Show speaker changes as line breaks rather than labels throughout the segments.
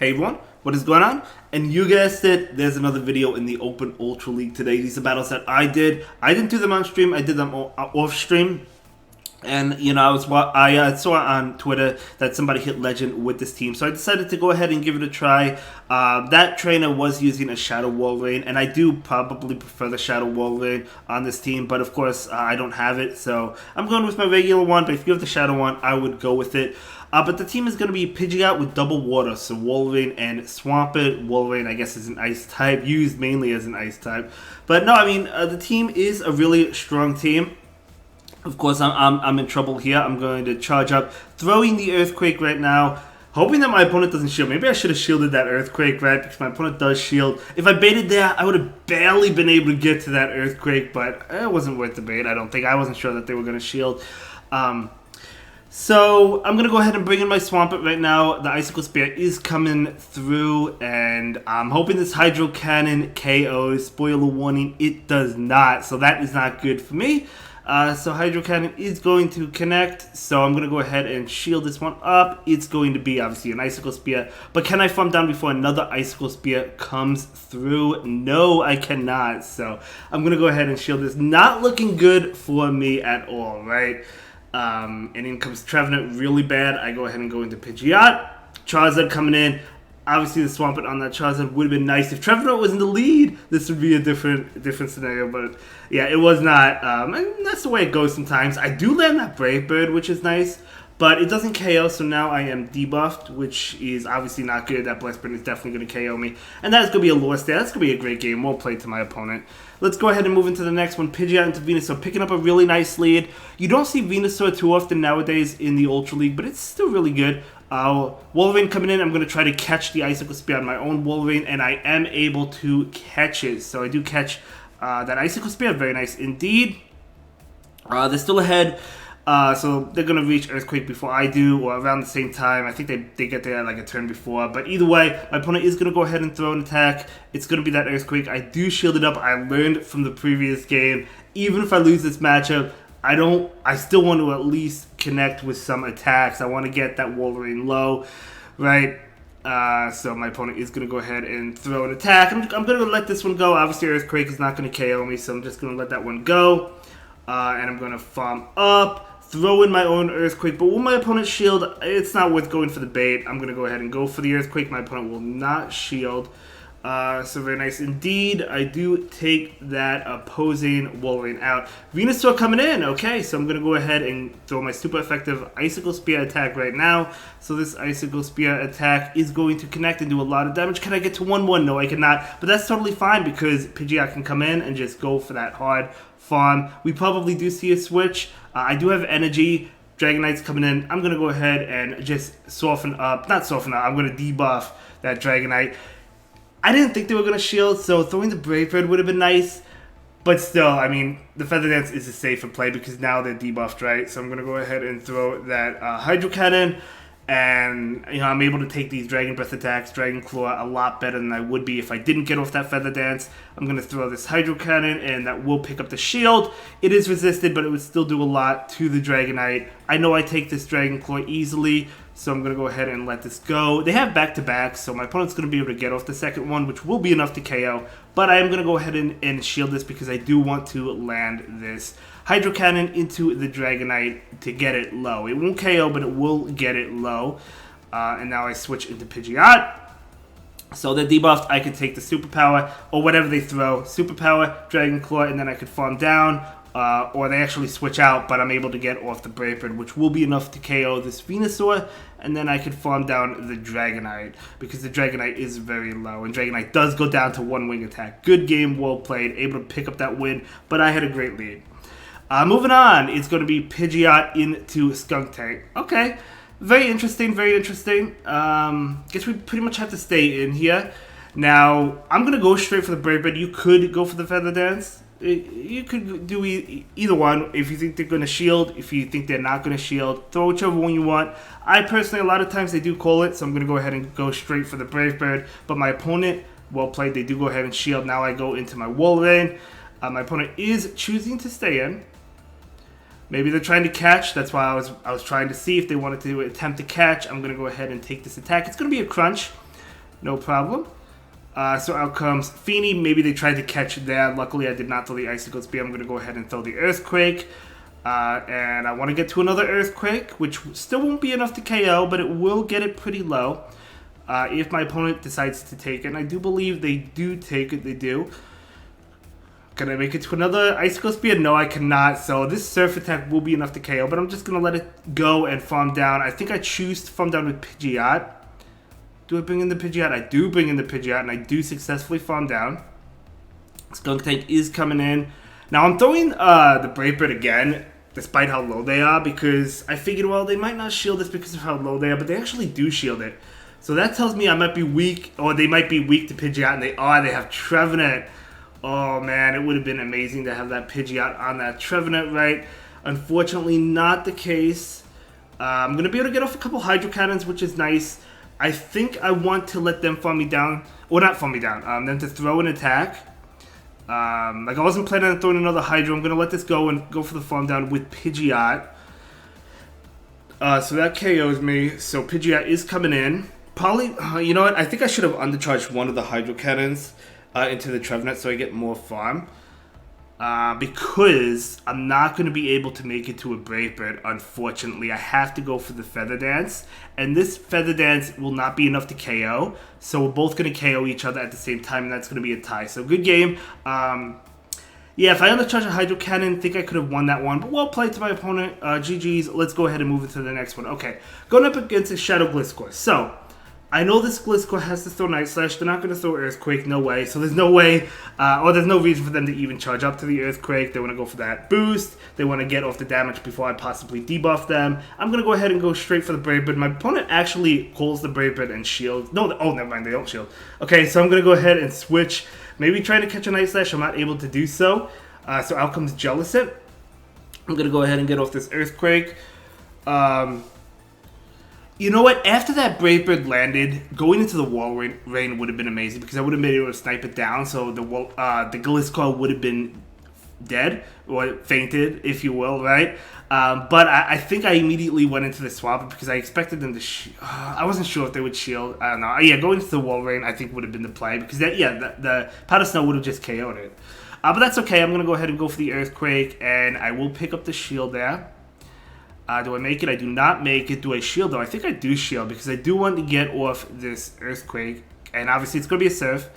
Hey everyone, what is going on? And you guessed it, there's another video in the Open Ultra League today. These are battles that I did. I didn't do them on stream, I did them off stream. And, you know, I saw on Twitter that somebody hit Legend with this team. So I decided to go ahead and give it a try. That trainer was using a Shadow Wolverine, and I do probably prefer the Shadow Wolverine on this team. But, of course, I don't have it. So I'm going with my regular one. But if you have the Shadow one, I would go with it. But the team is going to be Pidgeot with double water. So Wolverine and Swampert. Wolverine, I guess, is an ice type. Used mainly as an ice type. But, no, I mean, the team is a really strong team. Of course, I'm in trouble here. I'm going to charge up, throwing the Earthquake right now, hoping that my opponent doesn't shield. Maybe I should have shielded that Earthquake, right? Because my opponent does shield. If I baited there, I would have barely been able to get to that Earthquake, but it wasn't worth the bait, I don't think. I wasn't sure that they were going to shield. So I'm going to go ahead and bring in my Swampert right now. The Icicle Spear is coming through, and I'm hoping this Hydro Cannon KOs. Spoiler warning, it does not, so that is not good for me. So Hydro Cannon is going to connect, so I'm going to go ahead and shield this one up. It's going to be, obviously, an Icicle Spear, but can I farm down before another Icicle Spear comes through? No, I cannot, so I'm going to go ahead and shield this. Not looking good for me at all, right? And in comes Trevenant really bad. I go ahead and go into Pidgeot. Charizard coming in. Obviously, the Swampert on that Charizard would have been nice. If Trevenant was in the lead, this would be a different scenario. But, yeah, it was not. And that's the way it goes sometimes. I do land that Brave Bird, which is nice. But it doesn't KO, so now I am debuffed, which is obviously not good. That Blast Burn is definitely going to KO me. And that is going to be a loss there. That's going to be a great game. Well played to my opponent. Let's go ahead and move into the next one. Pidgeot into Venusaur, picking up a really nice lead. You don't see Venusaur too often nowadays in the Ultra League, but it's still really good. Wolverine coming in. I'm going to try to catch the Icicle Spear on my own Wolverine, and I am able to catch it. So I do catch that Icicle Spear. Very nice indeed. They're still ahead. So they're going to reach Earthquake before I do, or around the same time. I think they get there like a turn before. But either way, my opponent is going to go ahead and throw an attack. It's going to be that Earthquake. I do shield it up. I learned from the previous game. Even if I lose this matchup, I still want to at least connect with some attacks. I want to get that Wolverine low, right? So my opponent is going to go ahead and throw an attack. I'm going to let this one go. Obviously, Earthquake is not going to KO me, so I'm just going to let that one go. And I'm going to farm up, throw in my own Earthquake. But with my opponent's shield, it's not worth going for the bait. I'm going to go ahead and go for the Earthquake. My opponent will not shield. So very nice indeed. I do take that opposing Wolverine out. Venusaur coming in. Okay, so I'm going to go ahead and throw my super effective Icicle Spear attack right now. So this Icicle Spear attack is going to connect and do a lot of damage. Can I get to 1-1? No, I cannot. But that's totally fine because Pidgeot can come in and just go for that hard farm. We probably do see a switch. I do have energy. Dragonite's coming in. I'm going to go ahead and just soften up. Not soften up. I'm going to debuff that Dragonite. I didn't think they were going to shield, so throwing the Brave Bird would have been nice. But still, I mean, the Feather Dance is a safer play because now they're debuffed, right? So I'm going to go ahead and throw that Hydro Cannon. And, you know, I'm able to take these Dragon Breath attacks, Dragon Claw, a lot better than I would be if I didn't get off that Feather Dance. I'm going to throw this Hydro Cannon, and that will pick up the shield. It is resisted, but it would still do a lot to the Dragonite. I know I take this Dragon Claw easily, so I'm going to go ahead and let this go. They have back-to-back, so my opponent's going to be able to get off the second one, which will be enough to KO. But I am going to go ahead and shield this because I do want to land this Hydro Cannon into the Dragonite to get it low. It won't KO, but it will get it low. And now I switch into Pidgeot. So they're debuffed. I could take the Superpower or whatever they throw. Superpower, Dragon Claw, and then I could farm down. Or they actually switch out, but I'm able to get off the Brave Bird, which will be enough to KO this Venusaur. And then I could farm down the Dragonite, because the Dragonite is very low. And Dragonite does go down to one wing attack. Good game, well played, able to pick up that win, but I had a great lead. Moving on, it's going to be Pidgeot into Skuntank. Okay, very interesting, very interesting. Guess we pretty much have to stay in here. Now, I'm going to go straight for the Brave Bird. You could go for the Feather Dance. You could do either one. If you think they're going to shield, if you think they're not going to shield, throw whichever one you want. I personally, a lot of times they do call it, so I'm going to go ahead and go straight for the Brave Bird. But my opponent, well played, they do go ahead and shield. Now I go into my Wolverine. My opponent is choosing to stay in. Maybe they're trying to catch. That's why I was trying to see if they wanted to attempt to catch. I'm going to go ahead and take this attack. It's going to be a crunch. No problem. So out comes Feeny. Maybe they tried to catch there. Luckily, I did not throw the Icicle Spear. I'm going to go ahead and throw the Earthquake. And I want to get to another Earthquake, which still won't be enough to KO, but it will get it pretty low. If my opponent decides to take it, and I do believe they do take it, they do. Can I make it to another Icicle Spear? No, I cannot. So this Surf attack will be enough to KO, but I'm just going to let it go and farm down. I think I choose to farm down with Pidgeot. Do I bring in the Pidgeot? I do bring in the Pidgeot, and I do successfully farm down. Skunk Tank is coming in. Now I'm throwing the Brave Bird again, despite how low they are, because I figured, well, they might not shield this because of how low they are, but they actually do shield it. So that tells me I might be weak, or they might be weak to Pidgeot, and they are. They have Trevenant. Oh man, it would have been amazing to have that Pidgeot on that Trevenant, right? Unfortunately, not the case. I'm going to be able to get off a couple Hydro Cannons, which is nice. I think I want to let them farm me down, or not farm me down, them to throw an attack. Like I wasn't planning on throwing another Hydro. I'm going to let this go and go for the farm down with Pidgeot. So that KOs me. So Pidgeot is coming in. Probably, you know what? I think I should have undercharged one of the Hydro Cannons into the Trevenant so I get more farm. Because I'm not going to be able to make it to a Brave Bird, unfortunately. I have to go for the Feather Dance, and this Feather Dance will not be enough to KO, so we're both going to KO each other at the same time, and that's going to be a tie. So good game. Yeah, if I undercharged a Hydro Cannon, I think I could have won that one, but well played to my opponent. GG's. Let's go ahead and move into the next one. Okay, going up against a Shadow Gliscor. So I know this Gliscor has to throw Night Slash. They're not going to throw Earthquake. No way. So there's no way, or there's no reason for them to even charge up to the Earthquake. They want to go for that boost. They want to get off the damage before I possibly debuff them. I'm going to go ahead and go straight for the Brave Bird. My opponent actually calls the Brave Bird and shields. No, oh, never mind. They don't shield. Okay, so I'm going to go ahead and switch. Maybe trying to catch a Night Slash. I'm not able to do so. So out comes Jellicent. I'm going to go ahead and get off this Earthquake. You know what? After that Brave Bird landed, going into the Wall Rain would have been amazing because I would have been able to snipe it down. So the Gliscor would have been dead or fainted, if you will, right? But I think I immediately went into the swamp because I expected them to. I wasn't sure if they would shield. I don't know. Yeah, going into the Wall Rain I think would have been the play because the Powder Snow would have just KO'd it. But that's okay. I'm gonna go ahead and go for the Earthquake, and I will pick up the shield there. Do I make it? I do not make it. Do I shield though? I think I do shield because I do want to get off this Earthquake. And obviously it's going to be a Surf.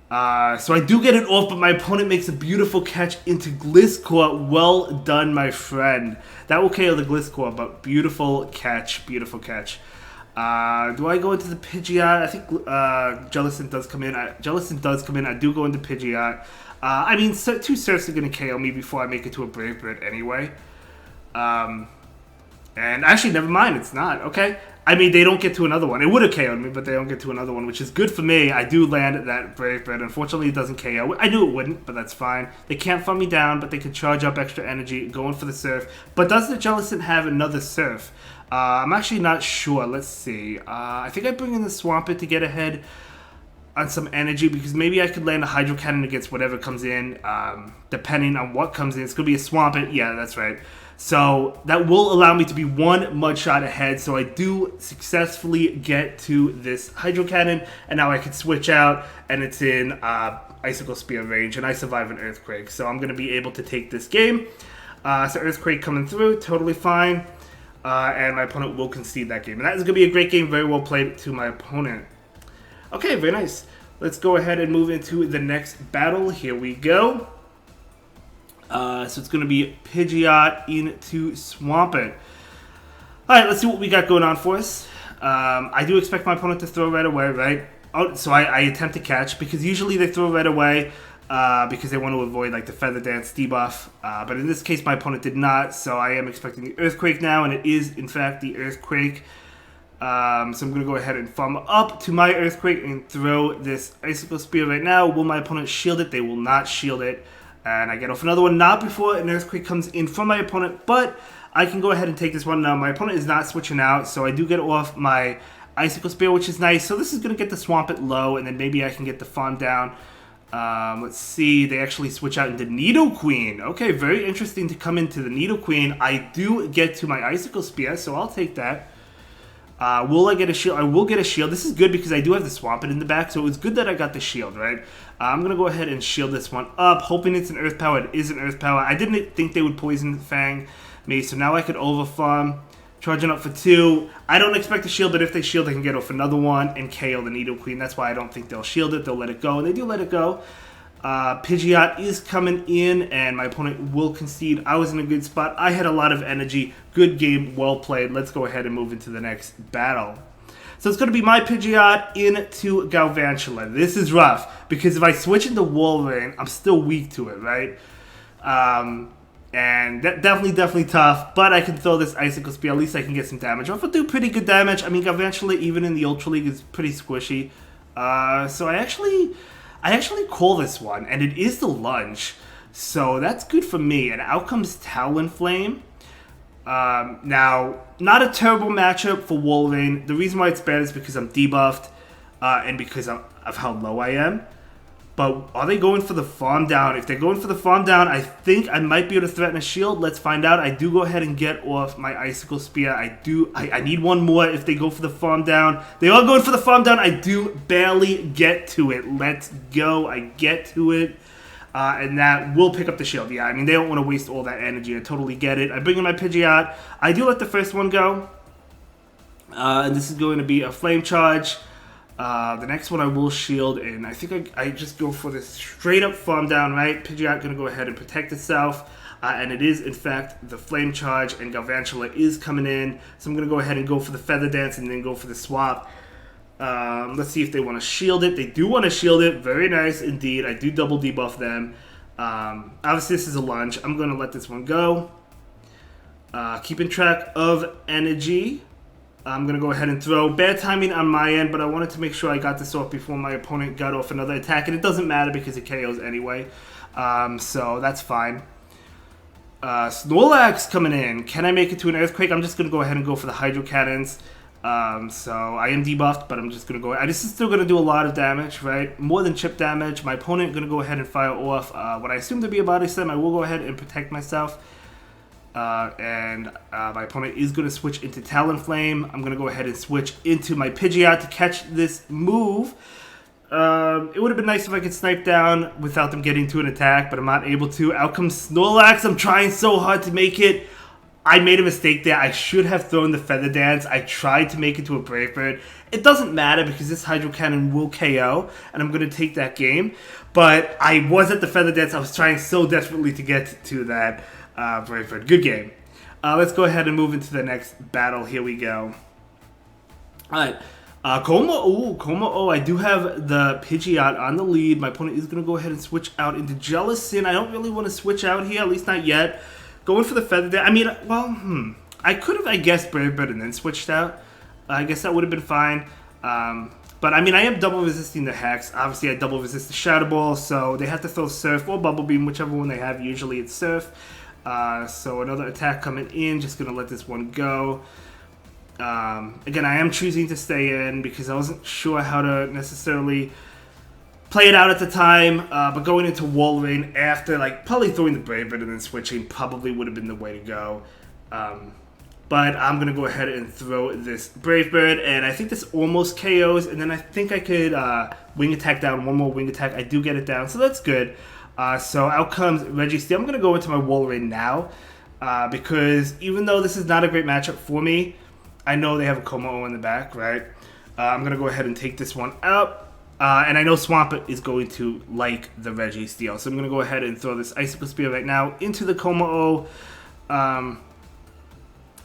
So I do get it off, but my opponent makes a beautiful catch into Gliscor. Well done, my friend. That will KO the Gliscor, but beautiful catch. Beautiful catch. Do I go into the Pidgeot? I think Jellicent does come in. Jellicent does come in. I do go into Pidgeot. I mean, two Surfs are going to KO me before I make it to a Brave Bird anyway. And actually, never mind, it's not, okay? I mean, they don't get to another one. It would have KO'd me, but they don't get to another one, which is good for me. I do land that Brave Bird. Unfortunately, it doesn't KO. I knew it wouldn't, but that's fine. They can't farm me down, but they can charge up extra energy going for the Surf. But does the Jellicent have another Surf? I'm actually not sure. Let's see. I think I bring in the Swampert to get ahead on some energy because maybe I could land a Hydro Cannon against whatever comes in, depending on what comes in. It's going to be a Swampert. Yeah, that's right. So that will allow me to be one mud shot ahead. So I do successfully get to this Hydro Cannon, and now I can switch out, and it's in Icicle Spear range, and I survive an Earthquake. So I'm going to be able to take this game. So Earthquake coming through, totally fine, and my opponent will concede that game. And that is going to be a great game, very well played to my opponent. Okay, very nice. Let's go ahead and move into the next battle. Here we go. So it's going to be Pidgeot into Swampert. Alright, let's see what we got going on for us. I do expect my opponent to throw right away, right? Oh, so I attempt to catch, because usually they throw right away because they want to avoid like the Feather Dance debuff. But in this case, my opponent did not, so I am expecting the Earthquake now, and it is, in fact, the Earthquake. So I'm going to go ahead and farm up to my Earthquake and throw this Icicle Spear right now. Will my opponent shield it? They will not shield it. And I get off another one, not before an Earthquake comes in from my opponent, but I can go ahead and take this one now. My opponent is not switching out, so I do get off my Icicle Spear, which is nice. So this is going to get the Swampert low, and then maybe I can get the farm down. Let's see, they actually switch out into Nidoqueen. Okay, very interesting to come into the Nidoqueen. I do get to my Icicle Spear, so I'll take that. Will I get a shield? I will get a shield. This is good because I do have the Swampert in the back, so it was good that I got the shield, right? I'm going to go ahead and shield this one up, hoping it's an Earth Power. It is an Earth Power. I didn't think they would Poison Fang me, so now I could overfarm. Charging up for 2. I don't expect a shield, but if they shield, I can get off another one and KO the Nidoqueen. That's why I don't think they'll shield it. They'll let it go, and they do let it go. Pidgeot is coming in, and my opponent will concede. I was in a good spot. I had a lot of energy. Good game, well played. Let's go ahead and move into the next battle. So it's going to be my Pidgeot into Galvantula. This is rough, because if I switch into Wolverine, I'm still weak to it, right? And definitely tough, but I can throw this Icicle Spear. At least I can get some damage. I'll do pretty good damage. I mean, Galvantula, even in the Ultra League, is pretty squishy. So I actually call this one, and it is the lunge. So that's good for me. And out comes Talonflame. Now, not a terrible matchup for Wolverine. The reason why it's bad is because I'm debuffed, and because of how low I am. But are they going for the farm down? If they're going for the farm down, I think I might be able to threaten a shield. Let's find out. I do go ahead and get off my Icicle Spear. I need one more if they go for the farm down. They are going for the farm down. I do barely get to it. Let's go. I get to it. And that will pick up the shield. Yeah, I mean, they don't want to waste all that energy. I totally get it. I bring in my Pidgeot. I do let the first one go. And this is going to be a Flame Charge. The next one I will shield, and I think I just go for this straight up farm down, right? Pidgeot going to go ahead and protect itself, and it is, in fact, the Flame Charge, and Galvantula is coming in, so I'm going to go ahead and go for the Feather Dance and then go for the swap. Let's see if they want to shield it. They do want to shield it. Very nice indeed. I do double debuff them. Obviously, this is a lunge. I'm going to let this one go. Keeping track of energy. I'm going to go ahead and throw. Bad timing on my end, but I wanted to make sure I got this off before my opponent got off another attack, and it doesn't matter because it KOs anyway. So that's fine. Snorlax coming in. Can I make it to an Earthquake? I'm just going to go ahead and go for the Hydro Cannons. So I am debuffed, but I'm just going to go... This is still going to do a lot of damage, right? More than chip damage. My opponent going to go ahead and fire off what I assume to be a Body Slam. I will go ahead and protect myself. And my opponent is going to switch into Talonflame. I'm going to go ahead and switch into my Pidgeot to catch this move. It would have been nice if I could snipe down without them getting to an attack, but I'm not able to. Out comes Snorlax. I'm trying so hard to make it. I made a mistake there. I should have thrown the Feather Dance. I tried to make it to a Brave Bird. It doesn't matter because this Hydro Cannon will KO, and I'm going to take that game. But I was at the Feather Dance. I was trying so desperately to get to that. Brave Bird. Good game. Let's go ahead and move into the next battle. Here we go. Alright. Kommo-o. I do have the Pidgeot on the lead. My opponent is going to go ahead and switch out into Jellicent. I don't really want to switch out here, at least not yet. Going for the Feather Dance. I mean, well, I could have, I guess, Brave Bird and then switched out. I guess that would have been fine. But, I mean, I am double resisting the Hex. Obviously, I double resist the Shadow Ball, so they have to throw Surf or Bubble Beam, whichever one they have. Usually it's Surf. So another attack coming in. Just going to let this one go. Again, I am choosing to stay in because I wasn't sure how to necessarily play it out at the time. But going into Wolverine after, like, probably throwing the Brave Bird and then switching probably would have been the way to go. But I'm going to go ahead and throw this Brave Bird, and I think this almost KOs, and then I think I could Wing Attack down, one more Wing Attack. I do get it down, so that's good. So out comes Registeel. I'm going to go into my Wolverine now, because even though this is not a great matchup for me, I know they have a Kommo-o in the back, right? I'm going to go ahead and take this one out. And I know Swampert is going to like the Registeel, so I'm going to go ahead and throw this Icicle Spear right now into the Kommo-o.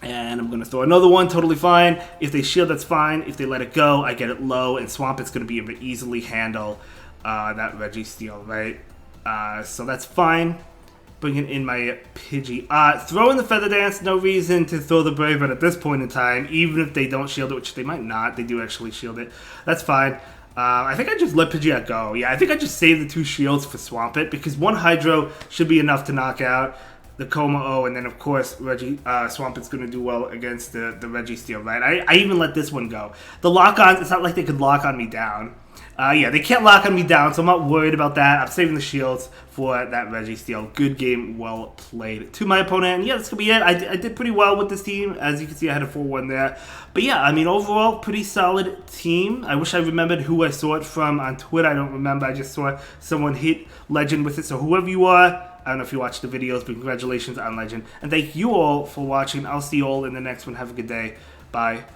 And I'm going to throw another one, totally fine. If they shield, that's fine. If they let it go, I get it low, and Swampert's going to be able to easily handle that Registeel, right? So that's fine. Bringing in my Pidgeot. Throwing the Feather Dance, no reason to throw the Brave Bird at this point in time, even if they don't shield it, which they might not. They do actually shield it. That's fine. I think I just let Pidgeot go. Yeah, I think I just saved the 2 shields for Swampert, because 1 Hydro should be enough to knock out. the kommo-o, and then of course Swampet's going to do well against the Registeel, right? I even let this one go. The lock-ons, it's not like they could lock on me down. Yeah, they can't lock on me down, so I'm not worried about that. I'm saving the shields for that Registeel. Good game, well played to my opponent. And yeah, that's going to be it. I did pretty well with this team. As you can see, I had a 4-1 there. But yeah, I mean, overall, pretty solid team. I wish I remembered who I saw it from on Twitter. I don't remember. I just saw someone hit Legend with it. So whoever you are, I don't know if you watched the videos, but congratulations on Legend. And thank you all for watching. I'll see you all in the next one. Have a good day. Bye.